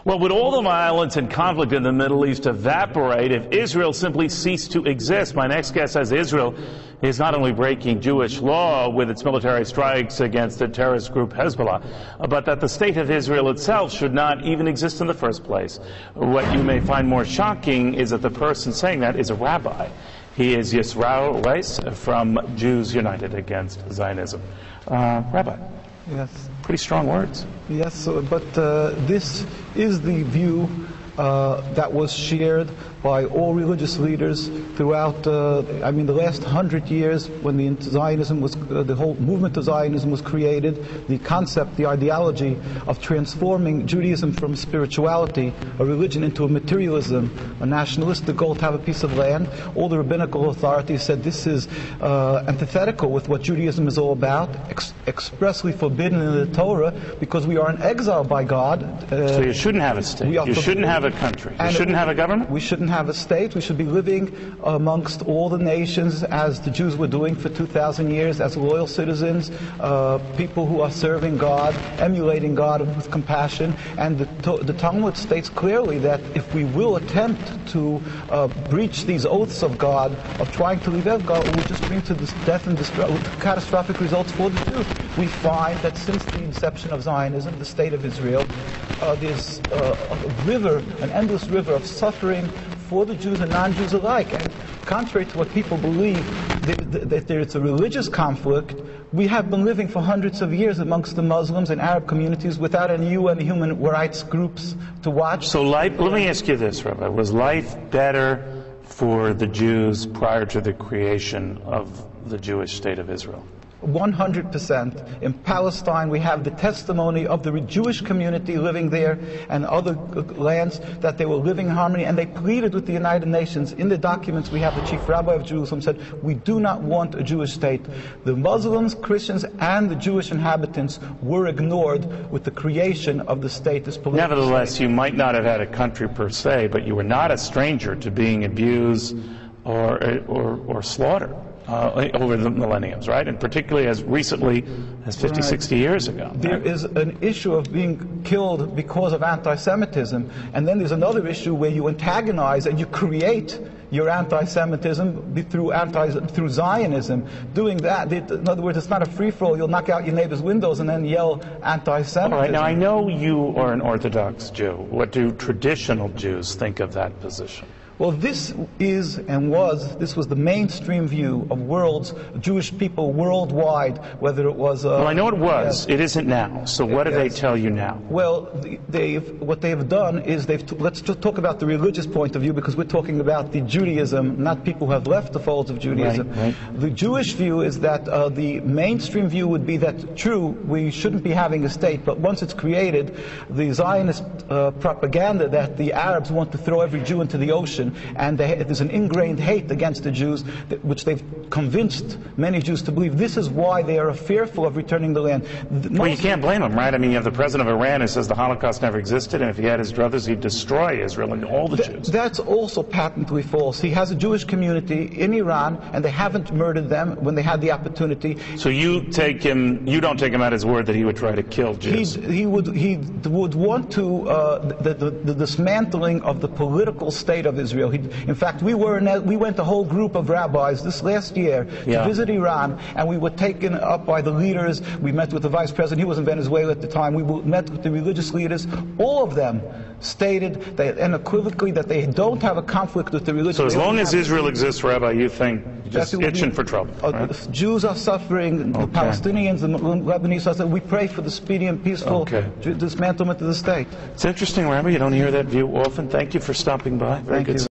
Well, would all the violence and conflict in the Middle East evaporate if Israel simply ceased to exist? My next guest says Israel is not only breaking Jewish law with its military strikes against the terrorist group Hezbollah, but that the state of Israel itself should not even exist in the first place. What you may find more shocking is that the person saying that is a rabbi. He is Yisrael Weiss from Jews United Against Zionism. Rabbi. Yes. Pretty strong words. Yes, but this is the view that was shared by all religious leaders throughout, the last 100 years when the whole movement of Zionism was created. The concept, the ideology of transforming Judaism from spirituality, a religion, into a materialism, a nationalistic goal to have a piece of land. All the rabbinical authorities said this is antithetical with what Judaism is all about, expressly forbidden in the Torah, because we are in exile by God. So you shouldn't have a state. You shouldn't have a country. You shouldn't have a government? We shouldn't have a state. We should be living amongst all the nations as the Jews were doing for 2,000 years, as loyal citizens, people who are serving God, emulating God with compassion. And the Talmud states clearly that if we will attempt to breach these oaths of God, of trying to leave out God, it will just bring to this death and catastrophic results for the Jews. We find that since the inception of Zionism, the state of Israel, there's an endless river of suffering for the Jews and non-Jews alike. And contrary to what people believe, that there's a religious conflict, we have been living for hundreds of years amongst the Muslims and Arab communities without any UN human rights groups to watch. So let me ask you this, Rabbi. Was life better for the Jews prior to the creation of the Jewish state of Israel? 100%. In Palestine, we have the testimony of the Jewish community living there and other lands that they were living in harmony, and they pleaded with the United Nations. In the documents, we have the chief rabbi of Jerusalem said, we do not want a Jewish state. The Muslims, Christians, and the Jewish inhabitants were ignored with the creation of the state. This political Nevertheless, state. You might not have had a country per se, but you were not a stranger to being abused or slaughtered over the millenniums, right? And particularly as recently as 50, 60 years ago. There is an issue of being killed because of anti-Semitism, and then there's another issue where you antagonize and you create your anti-Semitism through Zionism. Doing that, in other words, it's not a free-for-all. You'll knock out your neighbor's windows and then yell anti-Semitism. All right, now I know you are an Orthodox Jew. What do traditional Jews think of that position? Well, this was the mainstream view of Jewish people worldwide, whether it was... well, I know it was. It isn't now. So what do they tell you now? Well, what they've done is let's just talk about the religious point of view, because we're talking about the Judaism, not people who have left the folds of Judaism. Right. The Jewish view is that the mainstream view would be that, true, we shouldn't be having a state, but once it's created, the Zionist propaganda that the Arabs want to throw every Jew into the ocean, and there's an ingrained hate against the Jews, which they've convinced many Jews to believe. This is why they are fearful of returning the land. Well, you can't blame them, right? I mean, you have the president of Iran who says the Holocaust never existed, and if he had his druthers, he'd destroy Israel and all the Jews. That's also patently false. He has a Jewish community in Iran, and they haven't murdered them when they had the opportunity. So you don't take him at his word that he would try to kill Jews? He would want to the dismantling of the political state of Israel. In fact, we went a whole group of rabbis this last year to visit Iran, and we were taken up by the leaders. We met with the vice president. He was in Venezuela at the time. We met with the religious leaders. All of them stated unequivocally that they don't have a conflict with the religion. So as long as Israel exists, Rabbi, you think just itching for trouble, right? The Jews are suffering, the Palestinians, the Lebanese are suffering. We pray for the speedy and peaceful dismantlement of the state. It's interesting, Rabbi. You don't hear that view often. Thank you for stopping by. Very good.